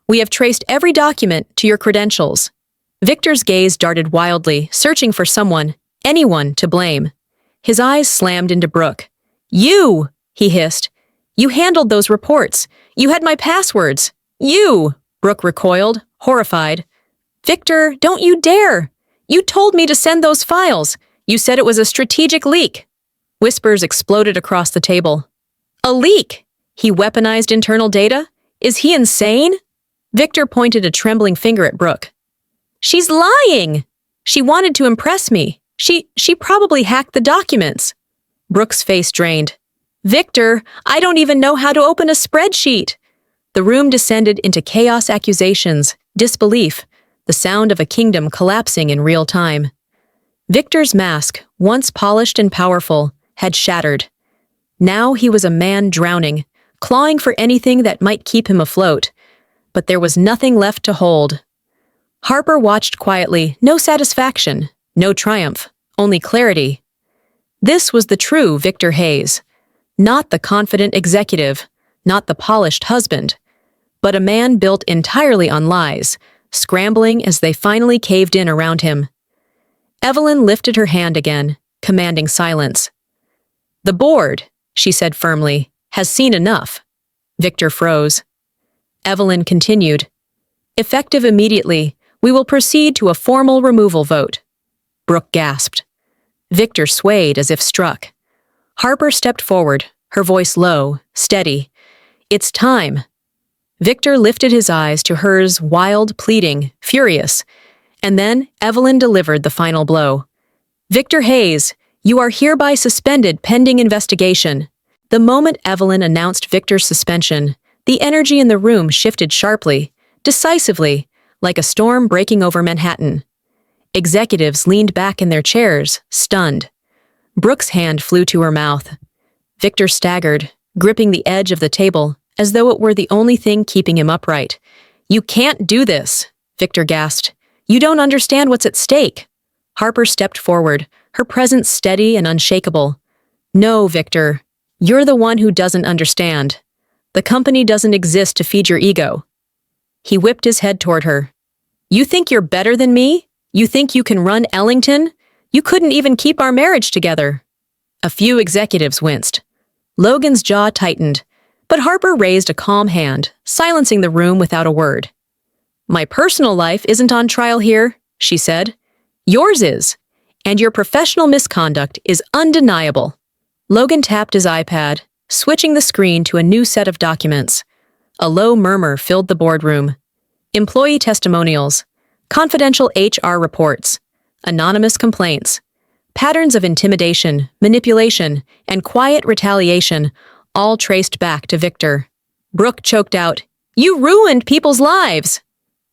We have traced every document to your credentials. Victor's gaze darted wildly, searching for someone, anyone, to blame. His eyes slammed into Brooke. You! He hissed. You handled those reports. You had my passwords. You! Brooke recoiled, horrified. Victor, don't you dare! You told me to send those files. You said it was a strategic leak. Whispers exploded across the table. A leak? He weaponized internal data? Is he insane? Victor pointed a trembling finger at Brooke. She's lying! She wanted to impress me. She probably hacked the documents. Brooke's face drained. Victor, I don't even know how to open a spreadsheet. The room descended into chaos, accusations, disbelief, the sound of a kingdom collapsing in real time. Victor's mask, once polished and powerful, had shattered. Now he was a man drowning, clawing for anything that might keep him afloat. But there was nothing left to hold. Harper watched quietly, no satisfaction, no triumph, only clarity. This was the true Victor Hayes. Not the confident executive, not the polished husband, but a man built entirely on lies, scrambling as they finally caved in around him. Evelyn lifted her hand again, commanding silence. The board, she said firmly, has seen enough. Victor froze. Evelyn continued. Effective immediately, we will proceed to a formal removal vote. Brooke gasped. Victor swayed as if struck. Harper stepped forward, her voice low, steady. It's time. Victor lifted his eyes to hers, wild, pleading, furious. And then Evelyn delivered the final blow. Victor Hayes, you are hereby suspended pending investigation. The moment Evelyn announced Victor's suspension, the energy in the room shifted sharply, decisively, like a storm breaking over Manhattan. Executives leaned back in their chairs, stunned. Brooke's hand flew to her mouth. Victor staggered, gripping the edge of the table, as though it were the only thing keeping him upright. You can't do this, Victor gasped. You don't understand what's at stake. Harper stepped forward, her presence steady and unshakable. No, Victor. You're the one who doesn't understand. The company doesn't exist to feed your ego. He whipped his head toward her. You think you're better than me? You think you can run Ellington? You couldn't even keep our marriage together. A few executives winced. Logan's jaw tightened, but Harper raised a calm hand, silencing the room without a word. My personal life isn't on trial here, she said. Yours is, and your professional misconduct is undeniable. Logan tapped his iPad, switching the screen to a new set of documents. A low murmur filled the boardroom. Employee testimonials, confidential HR reports, anonymous complaints, patterns of intimidation, manipulation, and quiet retaliation, all traced back to Victor. Brooke choked out, You ruined people's lives!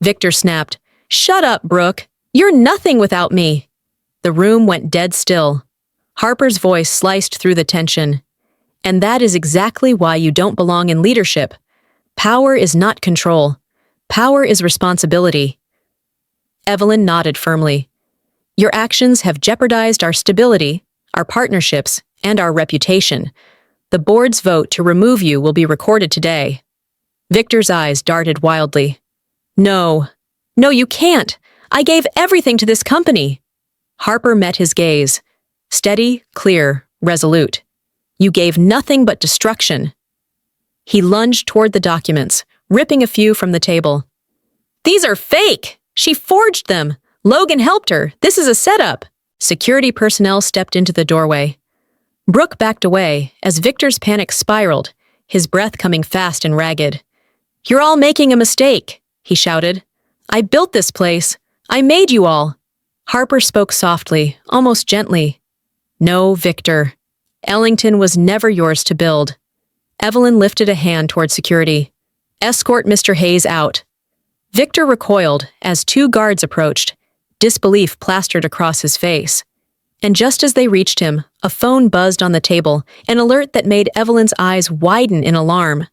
Victor snapped, Shut up, Brooke. You're nothing without me. The room went dead still. Harper's voice sliced through the tension. And that is exactly why you don't belong in leadership. Power is not control. Power is responsibility. Evelyn nodded firmly. Your actions have jeopardized our stability, our partnerships, and our reputation. The board's vote to remove you will be recorded today. Victor's eyes darted wildly. No, you can't. I gave everything to this company. Harper met his gaze. Steady, clear, resolute. You gave nothing but destruction. He lunged toward the documents, ripping a few from the table. These are fake! She forged them! Logan helped her! This is a setup! Security personnel stepped into the doorway. Brooke backed away as Victor's panic spiraled, his breath coming fast and ragged. You're all making a mistake, he shouted. I built this place. I made you all. Harper spoke softly, almost gently. No, Victor. Ellington was never yours to build. Evelyn lifted a hand toward security. Escort Mr. Hayes out. Victor recoiled as two guards approached. disbelief plastered across his face. And just as they reached him, a phone buzzed on the table, an alert that made Evelyn's eyes widen in alarm.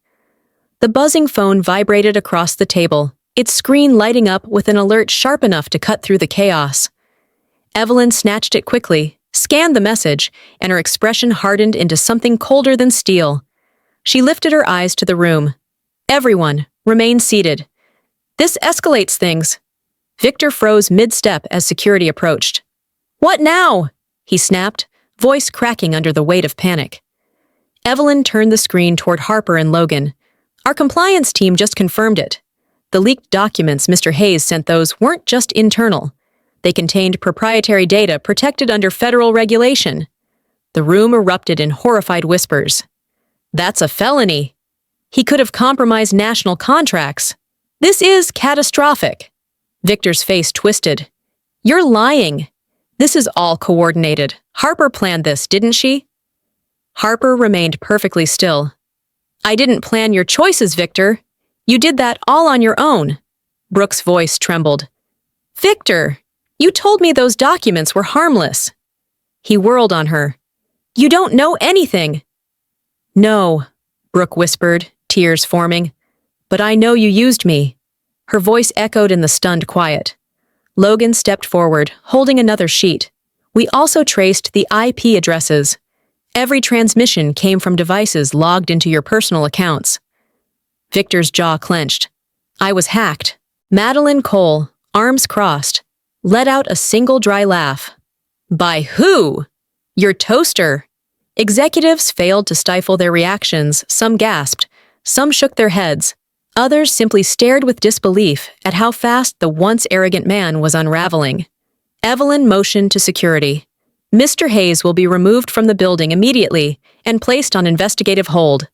The buzzing phone vibrated across the table, its screen lighting up with an alert sharp enough to cut through the chaos. Evelyn snatched it quickly, scanned the message, and her expression hardened into something colder than steel. She lifted her eyes to the room. Everyone, remain seated. This escalates things. Victor froze mid-step as security approached. What now? He snapped, voice cracking under the weight of panic. Evelyn turned the screen toward Harper and Logan. Our compliance team just confirmed it. The leaked documents Mr. Hayes sent those weren't just internal. They contained proprietary data protected under federal regulation. The room erupted in horrified whispers. That's a felony. He could have compromised national contracts. This is catastrophic. Victor's face twisted. You're lying. This is all coordinated. Harper planned this, didn't she? Harper remained perfectly still. I didn't plan your choices, Victor. You did that all on your own. Brooke's voice trembled. Victor, you told me those documents were harmless. He whirled on her. You don't know anything. No, Brooke whispered, tears forming. But I know you used me. Her voice echoed in the stunned quiet. Logan stepped forward, holding another sheet. We also traced the IP addresses. Every transmission came from devices logged into your personal accounts. Victor's jaw clenched. I was hacked. Madeline Cole, arms crossed, let out a single dry laugh. By who? Your toaster. Executives failed to stifle their reactions. Some gasped. Some shook their heads. Others simply stared with disbelief at how fast the once arrogant man was unraveling. Evelyn motioned to security. Mr. Hayes will be removed from the building immediately and placed on investigative hold.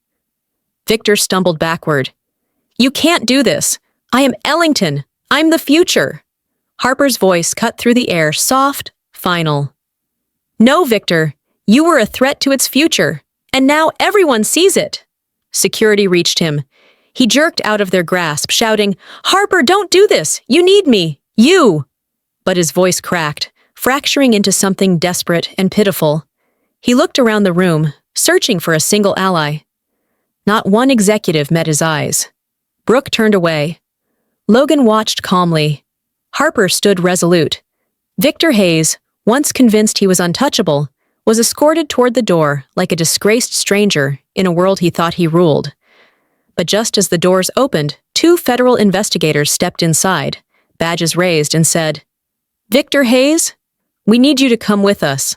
Victor stumbled backward. You can't do this. I am Ellington. I'm the future. Harper's voice cut through the air, soft, final. No, Victor. You were a threat to its future, and now everyone sees it. Security reached him. He jerked out of their grasp, shouting, Harper, don't do this! You need me! You! But his voice cracked, fracturing into something desperate and pitiful. He looked around the room, searching for a single ally. Not one executive met his eyes. Brooke turned away. Logan watched calmly. Harper stood resolute. Victor Hayes, once convinced he was untouchable, was escorted toward the door like a disgraced stranger in a world he thought he ruled. But just as the doors opened, 2 federal investigators stepped inside, badges raised, and said, Victor Hayes, we need you to come with us.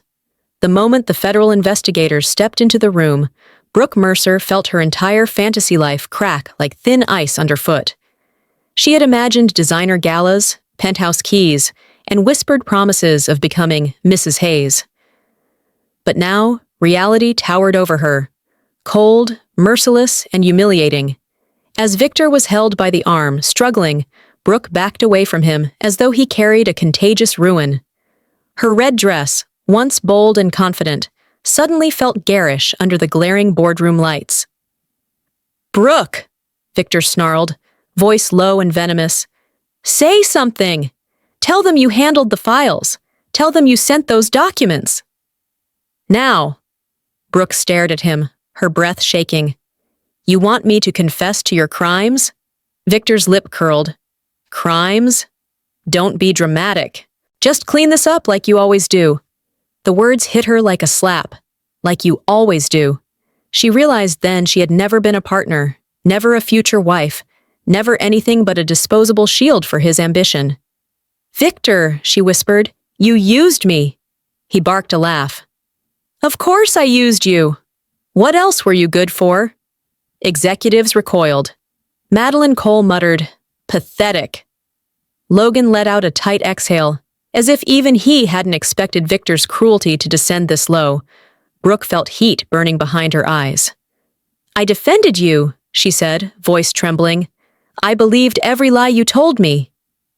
The moment the federal investigators stepped into the room, Brooke Mercer felt her entire fantasy life crack like thin ice underfoot. She had imagined designer galas, penthouse keys, and whispered promises of becoming Mrs. Hayes. But now, reality towered over her, cold, merciless, and humiliating. As Victor was held by the arm, struggling, Brooke backed away from him as though he carried a contagious ruin. Her red dress, once bold and confident, suddenly felt garish under the glaring boardroom lights. Brooke, Victor snarled, voice low and venomous. Say something! Tell them you handled the files. Tell them you sent those documents. Now, Brooke stared at him, her breath shaking. You want me to confess to your crimes? Victor's lip curled. Crimes? Don't be dramatic. Just clean this up like you always do. The words hit her like a slap. Like you always do. She realized then she had never been a partner, never a future wife, never anything but a disposable shield for his ambition. Victor, she whispered, you used me. He barked a laugh. Of course I used you. What else were you good for? Executives recoiled. Madeline Cole muttered, pathetic. Logan let out a tight exhale, as if even he hadn't expected Victor's cruelty to descend this low. Brooke felt heat burning behind her eyes. I defended you, she said, voice trembling. I believed every lie you told me.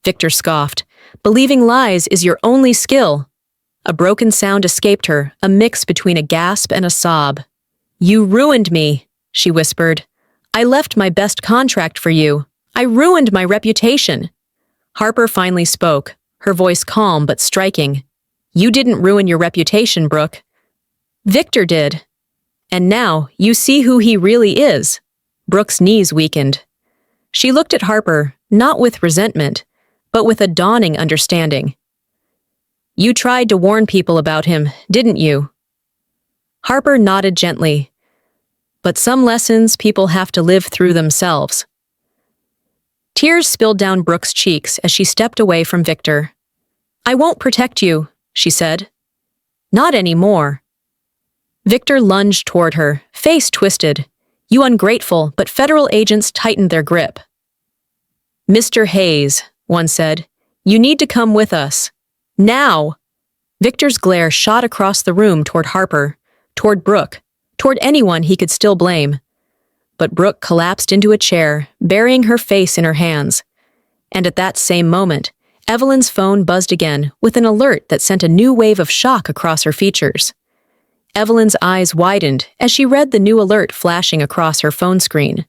Victor scoffed. Believing lies is your only skill. A broken sound escaped her, a mix between a gasp and a sob. You ruined me, she whispered. I left my best contract for you. I ruined my reputation. Harper finally spoke, her voice calm but striking. "You didn't ruin your reputation, Brooke. Victor did. And now you see who he really is." Brooke's knees weakened. She looked at Harper, not with resentment, but with a dawning understanding. "You tried to warn people about him, didn't you?" Harper nodded gently. "But some lessons people have to live through themselves." Tears spilled down Brooke's cheeks as she stepped away from Victor. "I won't protect you," she said. "Not anymore." Victor lunged toward her, face twisted. "You ungrateful, but federal agents tightened their grip." "Mr. Hayes," one said, "you need to come with us. Now!" Victor's glare shot across the room toward Harper, toward Brooke, toward anyone he could still blame. But Brooke collapsed into a chair, burying her face in her hands. And at that same moment, Evelyn's phone buzzed again with an alert that sent a new wave of shock across her features. Evelyn's eyes widened as she read the new alert flashing across her phone screen.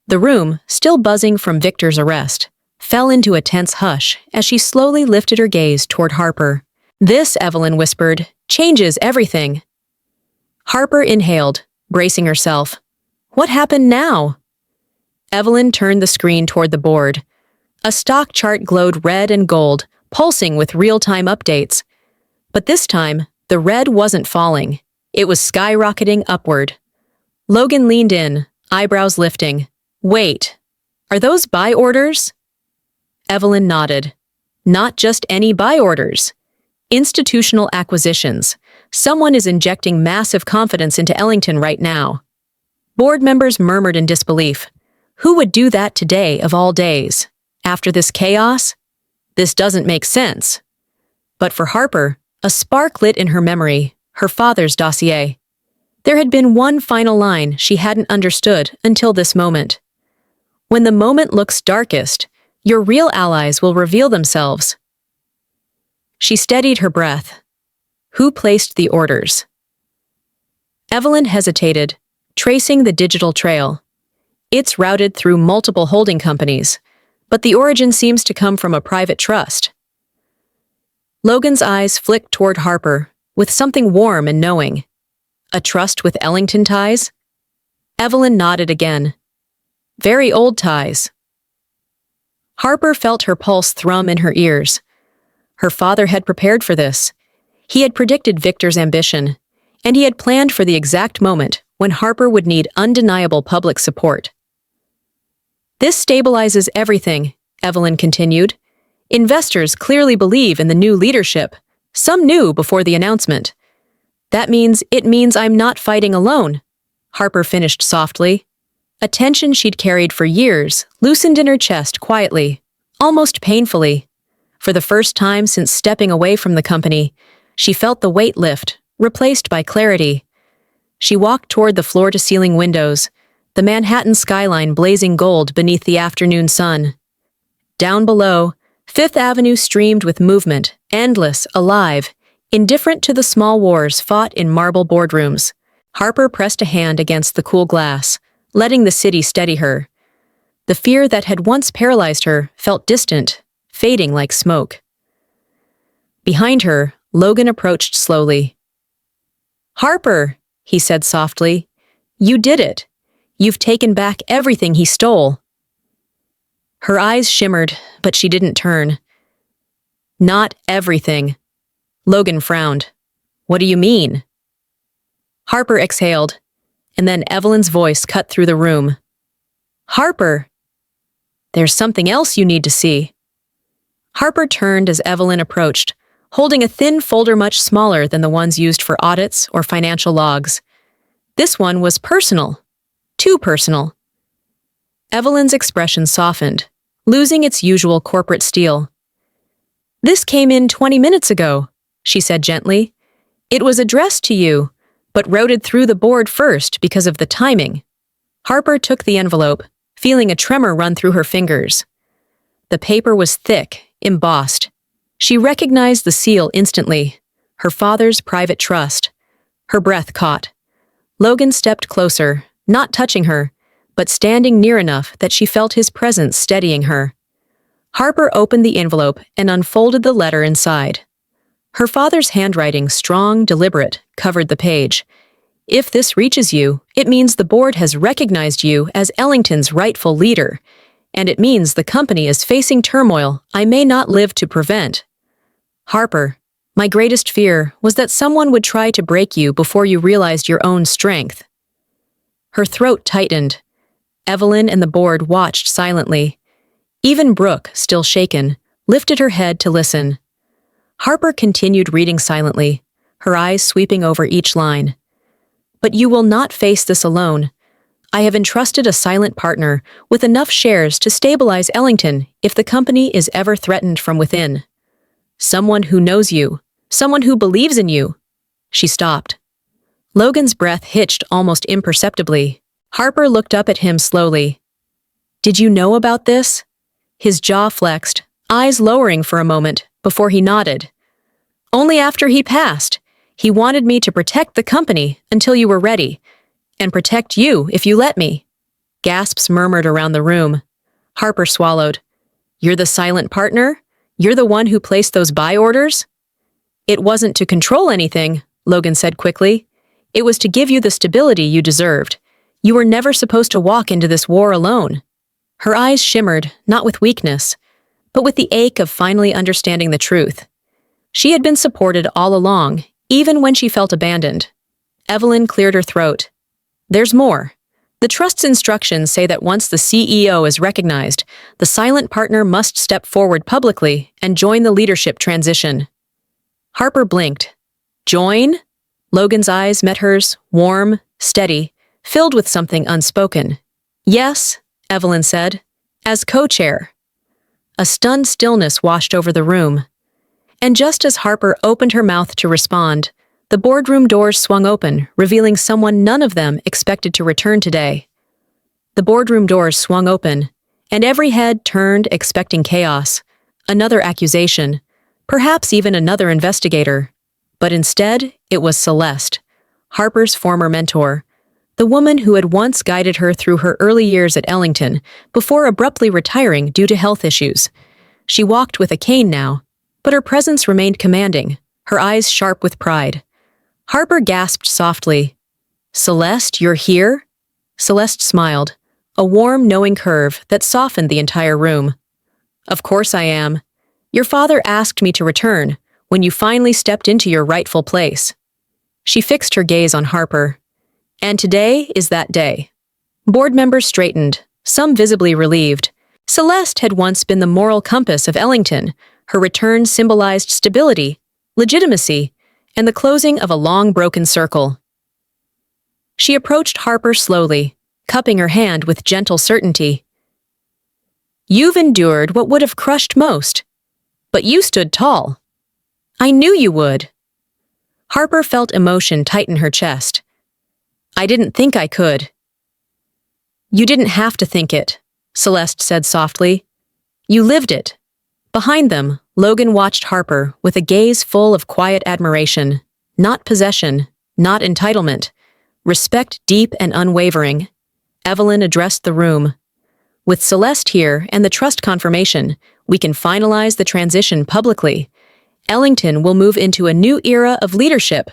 The room, still buzzing from Victor's arrest, fell into a tense hush as she slowly lifted her gaze toward Harper. "This," Evelyn whispered, "changes everything." Harper inhaled, bracing herself. What happened now? Evelyn turned the screen toward the board. A stock chart glowed red and gold, pulsing with real-time updates. But this time, the red wasn't falling. It was skyrocketing upward. Logan leaned in, eyebrows lifting. "Wait, are those buy orders?" Evelyn nodded. "Not just any buy orders. Institutional acquisitions. Someone is injecting massive confidence into Ellington right now." Board members murmured in disbelief. Who would do that today of all days? After this chaos? This doesn't make sense. But for Harper, a spark lit in her memory, her father's dossier. There had been one final line she hadn't understood until this moment. When the moment looks darkest, your real allies will reveal themselves. She steadied her breath. Who placed the orders? Evelyn hesitated, tracing the digital trail. It's routed through multiple holding companies, but the origin seems to come from a private trust. Logan's eyes flicked toward Harper, with something warm and knowing. A trust with Ellington ties? Evelyn nodded again. Very old ties. Harper felt her pulse thrum in her ears. Her father had prepared for this. He had predicted Victor's ambition, and he had planned for the exact moment when Harper would need undeniable public support. This stabilizes everything, Evelyn continued. Investors clearly believe in the new leadership. Some knew before the announcement. It means I'm not fighting alone, Harper finished softly. A tension she'd carried for years loosened in her chest quietly, almost painfully. For the first time since stepping away from the company, she felt the weight lift, replaced by clarity. She walked toward the floor-to-ceiling windows, the Manhattan skyline blazing gold beneath the afternoon sun. Down below, Fifth Avenue streamed with movement, endless, alive, indifferent to the small wars fought in marble boardrooms. Harper pressed a hand against the cool glass, letting the city steady her. The fear that had once paralyzed her felt distant, fading like smoke. Behind her, Logan approached slowly. "Harper," he said softly, "you did it. You've taken back everything he stole." Her eyes shimmered, but she didn't turn. "Not everything." Logan frowned. "What do you mean?" Harper exhaled, and then Evelyn's voice cut through the room. "Harper! There's something else you need to see." Harper turned as Evelyn approached, holding a thin folder much smaller than the ones used for audits or financial logs. This one was personal. Too personal. Evelyn's expression softened, losing its usual corporate steel. "This came in 20 minutes ago," she said gently. "It was addressed to you, but routed through the board first because of the timing." Harper took the envelope, feeling a tremor run through her fingers. The paper was thick, embossed. She recognized the seal instantly, her father's private trust. Her breath caught. Logan stepped closer, not touching her, but standing near enough that she felt his presence steadying her. Harper opened the envelope and unfolded the letter inside. Her father's handwriting, strong, deliberate, covered the page. If this reaches you, it means the board has recognized you as Ellington's rightful leader, and it means the company is facing turmoil I may not live to prevent. Harper, my greatest fear was that someone would try to break you before you realized your own strength. Her throat tightened. Evelyn and the board watched silently. Even Brooke, still shaken, lifted her head to listen. Harper continued reading silently, her eyes sweeping over each line. But you will not face this alone. I have entrusted a silent partner with enough shares to stabilize Ellington if the company is ever threatened from within. Someone who knows you, someone who believes in you. She stopped. Logan's breath hitched almost imperceptibly. Harper looked up at him slowly. Did you know about this? His jaw flexed, eyes lowering for a moment, before he nodded. Only after he passed. He wanted me to protect the company until you were ready, and protect you if you let me. Gasps murmured around the room. Harper swallowed. You're the silent partner? You're the one who placed those buy orders? It wasn't to control anything, Logan said quickly. It was to give you the stability you deserved. You were never supposed to walk into this war alone. Her eyes shimmered, not with weakness, but with the ache of finally understanding the truth. She had been supported all along, even when she felt abandoned. Evelyn cleared her throat. There's more. The trust's instructions say that once the CEO is recognized, the silent partner must step forward publicly and join the leadership transition. Harper blinked. Join? Logan's eyes met hers, warm, steady, filled with something unspoken. Yes, Evelyn said, as co-chair. A stunned stillness washed over the room. And just as Harper opened her mouth to respond, the boardroom doors swung open, revealing someone none of them expected to return today. The boardroom doors swung open, and every head turned expecting chaos, another accusation, perhaps even another investigator. But instead, it was Celeste, Harper's former mentor, the woman who had once guided her through her early years at Ellington before abruptly retiring due to health issues. She walked with a cane now, but her presence remained commanding, her eyes sharp with pride. Harper gasped softly. Celeste, you're here? Celeste smiled, a warm, knowing curve that softened the entire room. Of course I am. Your father asked me to return when you finally stepped into your rightful place. She fixed her gaze on Harper. And today is that day. Board members straightened, some visibly relieved. Celeste had once been the moral compass of Ellington. Her return symbolized stability, legitimacy, and the closing of a long broken circle. She approached Harper slowly, cupping her hand with gentle certainty. You've endured what would have crushed most, but you stood tall. I knew you would. Harper felt emotion tighten her chest. I didn't think I could. You didn't have to think it, Celeste said softly. You lived it. Behind them, Logan watched Harper with a gaze full of quiet admiration, not possession, not entitlement, respect deep and unwavering. Evelyn addressed the room. With Celeste here and the trust confirmation, we can finalize the transition publicly. Ellington will move into a new era of leadership.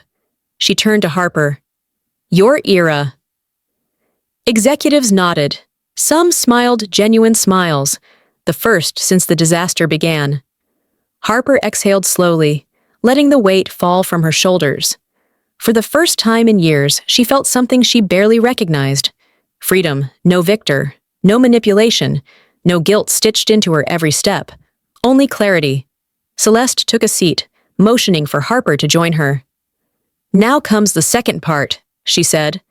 She turned to Harper. Your era. Executives nodded. Some smiled genuine smiles, the first since the disaster began. Harper exhaled slowly, letting the weight fall from her shoulders. For the first time in years, she felt something she barely recognized. Freedom, no victor, no manipulation, no guilt stitched into her every step. Only clarity. Celeste took a seat, motioning for Harper to join her. Now comes the second part, she said.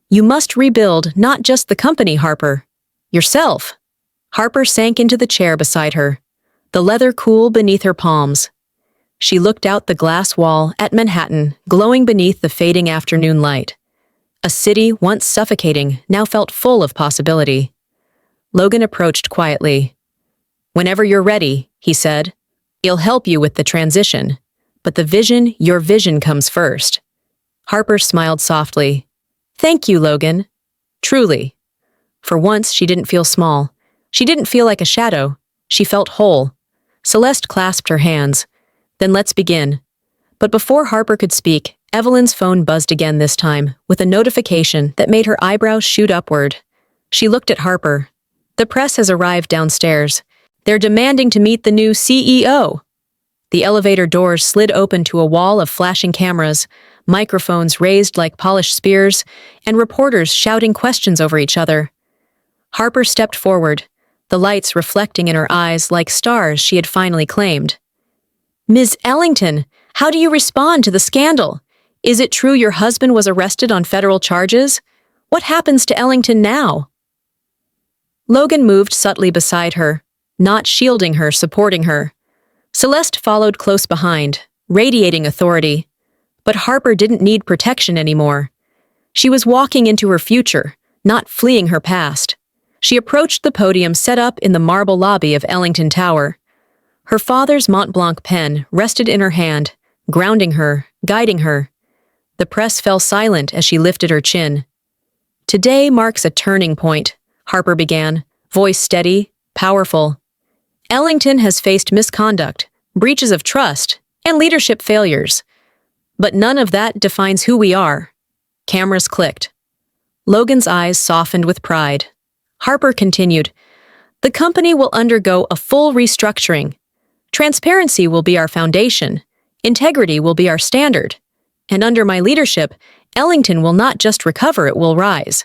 You must rebuild not just the company, Harper. Yourself. Harper sank into the chair beside her, the leather cool beneath her palms. She looked out the glass wall at Manhattan, glowing beneath the fading afternoon light. A city once suffocating now felt full of possibility. Logan approached quietly. Whenever you're ready, he said, he'll help you with the transition, but your vision comes first. Harper smiled softly. Thank you, Logan. Truly. For once, she didn't feel small. She didn't feel like a shadow. She felt whole. Celeste clasped her hands. Then let's begin. But before Harper could speak, Evelyn's phone buzzed again this time, with a notification that made her eyebrows shoot upward. She looked at Harper. The press has arrived downstairs. They're demanding to meet the new CEO. The elevator doors slid open to a wall of flashing cameras, microphones raised like polished spears, and reporters shouting questions over each other. Harper stepped forward, the lights reflecting in her eyes like stars she had finally claimed. Ms. Ellington, how do you respond to the scandal? Is it true your husband was arrested on federal charges? What happens to Ellington now? Logan moved subtly beside her, not shielding her, supporting her. Celeste followed close behind, radiating authority. But Harper didn't need protection anymore. She was walking into her future, not fleeing her past. She approached the podium set up in the marble lobby of Ellington Tower. Her father's Mont Blanc pen rested in her hand, grounding her, guiding her. The press fell silent as she lifted her chin. Today marks a turning point, Harper began, voice steady, powerful. Ellington has faced misconduct, breaches of trust, and leadership failures. But none of that defines who we are. Cameras clicked. Logan's eyes softened with pride. Harper continued, the company will undergo a full restructuring. Transparency will be our foundation. Integrity will be our standard. And under my leadership, Ellington will not just recover, it will rise.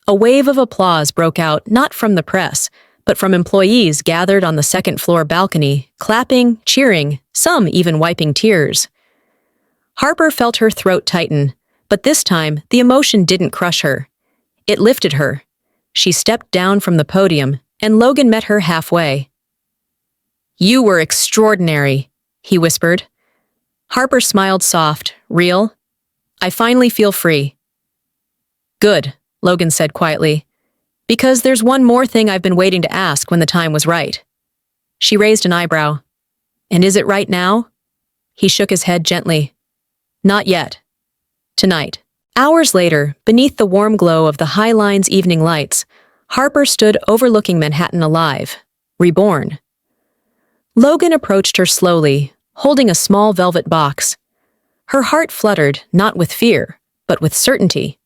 A wave of applause broke out, not from the press, but from employees gathered on the second-floor balcony, clapping, cheering, some even wiping tears. Harper felt her throat tighten, but this time the emotion didn't crush her. It lifted her. She stepped down from the podium, and Logan met her halfway. You were extraordinary, he whispered. Harper smiled soft, real. I finally feel free. Good, Logan said quietly. Because there's one more thing I've been waiting to ask when the time was right. She raised an eyebrow. And is it right now? He shook his head gently. Not yet. Tonight. Hours later, beneath the warm glow of the High Line's evening lights, Harper stood overlooking Manhattan alive, reborn. Logan approached her slowly, holding a small velvet box. Her heart fluttered, not with fear, but with certainty.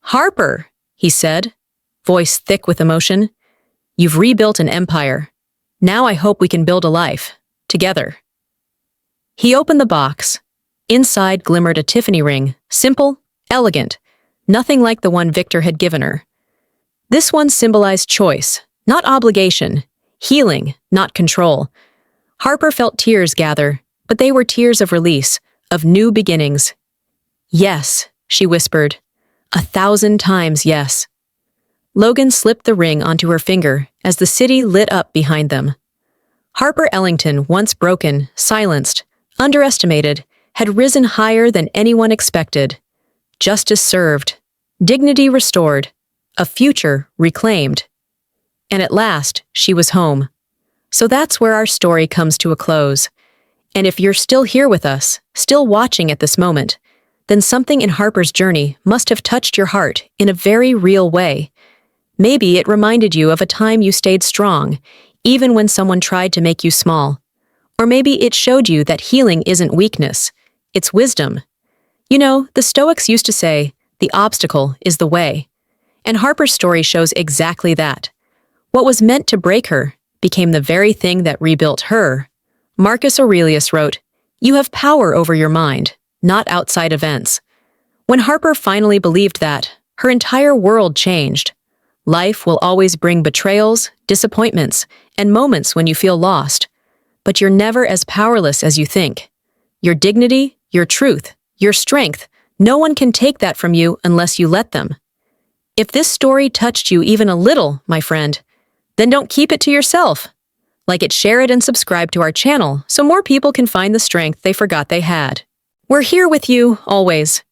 Harper, he said, voice thick with emotion, you've rebuilt an empire. Now I hope we can build a life, together. He opened the box. Inside glimmered a Tiffany ring, simple, elegant, nothing like the one Victor had given her. This one symbolized choice, not obligation, healing, not control. Harper felt tears gather, but they were tears of release, of new beginnings. Yes, she whispered. 1,000 times yes. Logan slipped the ring onto her finger as the city lit up behind them. Harper Ellington, once broken, silenced, underestimated, had risen higher than anyone expected. Justice served, dignity restored, a future reclaimed. And at last, she was home. So that's where our story comes to a close. And if you're still here with us, still watching at this moment, then something in Harper's journey must have touched your heart in a very real way. Maybe it reminded you of a time you stayed strong, even when someone tried to make you small. Or maybe it showed you that healing isn't weakness, it's wisdom. You know, the Stoics used to say, the obstacle is the way. And Harper's story shows exactly that. What was meant to break her became the very thing that rebuilt her. Marcus Aurelius wrote, you have power over your mind, not outside events. When Harper finally believed that, her entire world changed. Life will always bring betrayals, disappointments, and moments when you feel lost. But you're never as powerless as you think. Your dignity, your truth, your strength, no one can take that from you unless you let them. If this story touched you even a little, my friend, then don't keep it to yourself. Like it, share it, and subscribe to our channel so more people can find the strength they forgot they had. We're here with you, always.